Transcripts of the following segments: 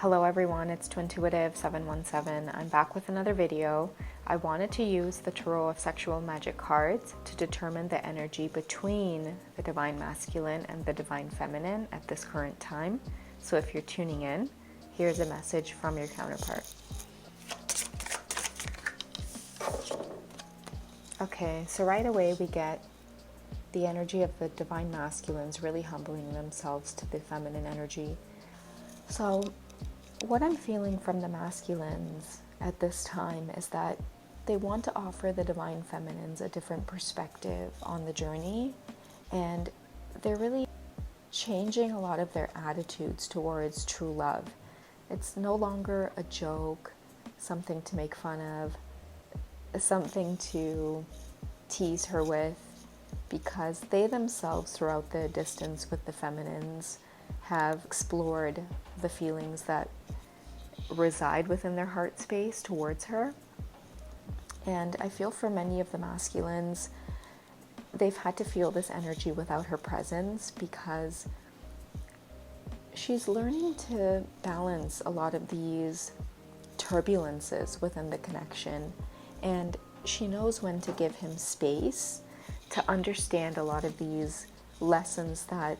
Hello everyone, it's Twintuitive717. I'm back with another video. I wanted to use the Tarot of Sexual Magic cards to determine the energy between the Divine Masculine and the Divine Feminine at this current time. So if you're tuning in, here's a message from your counterpart. Okay, so right away we get the energy of the Divine Masculines really humbling themselves to the feminine energy. So what I'm feeling from the masculines at this time is that they want to offer the Divine Feminines a different perspective on the journey, and they're really changing a lot of their attitudes towards true love. It's no longer a joke, something to make fun of, something to tease her with, because they themselves throughout the distance with the feminines have explored the feelings that reside within their heart space towards her. And I feel for many of the masculines, they've had to feel this energy without her presence, because she's learning to balance a lot of these turbulences within the connection, and she knows when to give him space to understand a lot of these lessons that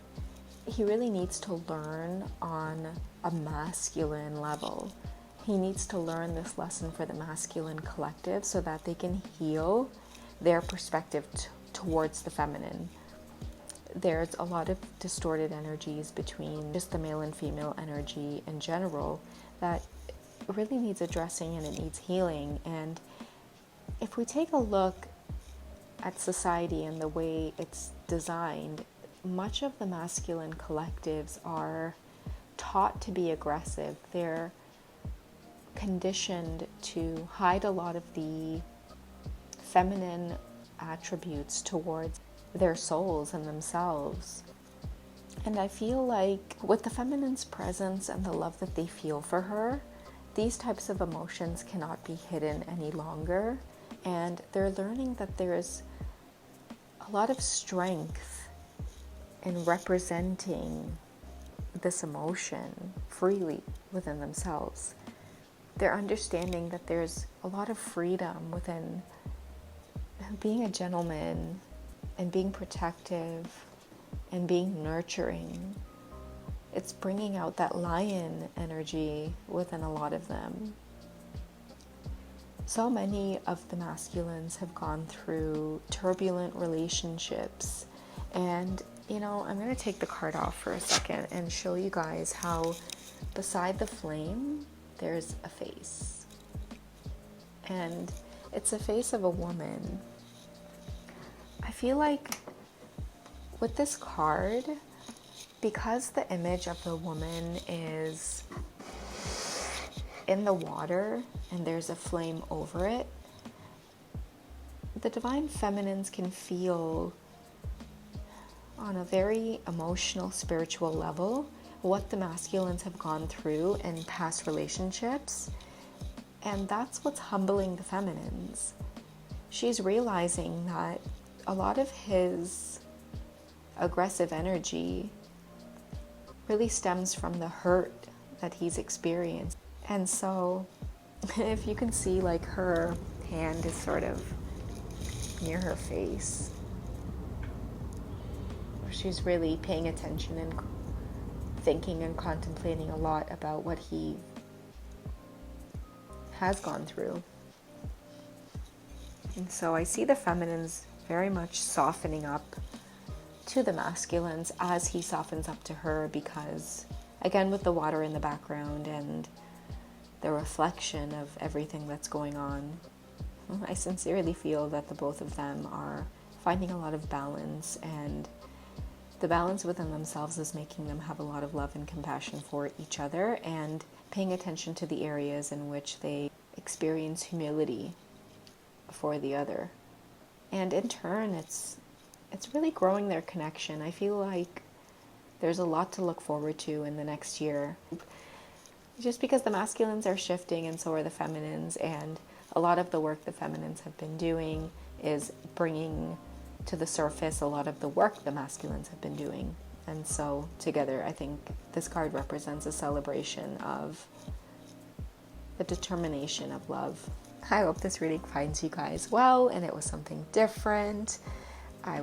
he really needs to learn on a masculine level. He needs to learn this lesson for the masculine collective so that they can heal their perspective towards the feminine. There's a lot of distorted energies between just the male and female energy in general that really needs addressing and it needs healing. And if we take a look at society and the way it's designed, much of the masculine collectives are taught to be aggressive. They're conditioned to hide a lot of the feminine attributes towards their souls and themselves. And I feel like with the feminine's presence and the love that they feel for her, these types of emotions cannot be hidden any longer. And they're learning that there's a lot of strength in representing this emotion freely within themselves. They're understanding that there's a lot of freedom within being a gentleman and being protective and being nurturing. It's bringing out that lion energy within a lot of them. So many of the masculines have gone through turbulent relationships, and I'm going to take the card off for a second and show you guys how beside the flame there's a face, and it's a face of a woman. I feel like with this card, because the image of the woman is in the water and there's a flame over it, the Divine Feminines can feel on a very emotional, spiritual level what the masculines have gone through in past relationships. And that's what's humbling the feminines. She's realizing that a lot of his aggressive energy really stems from the hurt that he's experienced. And so if you can see, like, her hand is sort of near her face, she's really paying attention and thinking and contemplating a lot about what he has gone through. And so I see the feminines very much softening up to the masculines as he softens up to her, because again, with the water in the background and the reflection of everything that's going on, I sincerely feel that the both of them are finding a lot of balance, and the balance within themselves is making them have a lot of love and compassion for each other, and paying attention to the areas in which they experience humility for the other. And in turn, it's really growing their connection. I feel like there's a lot to look forward to in the next year, just because the masculines are shifting and so are the feminines, and a lot of the work the feminines have been doing is bringing to the surface a lot of the work the masculines have been doing. And so together, I think this card represents a celebration of the determination of love. I hope this reading finds you guys well and it was something different. I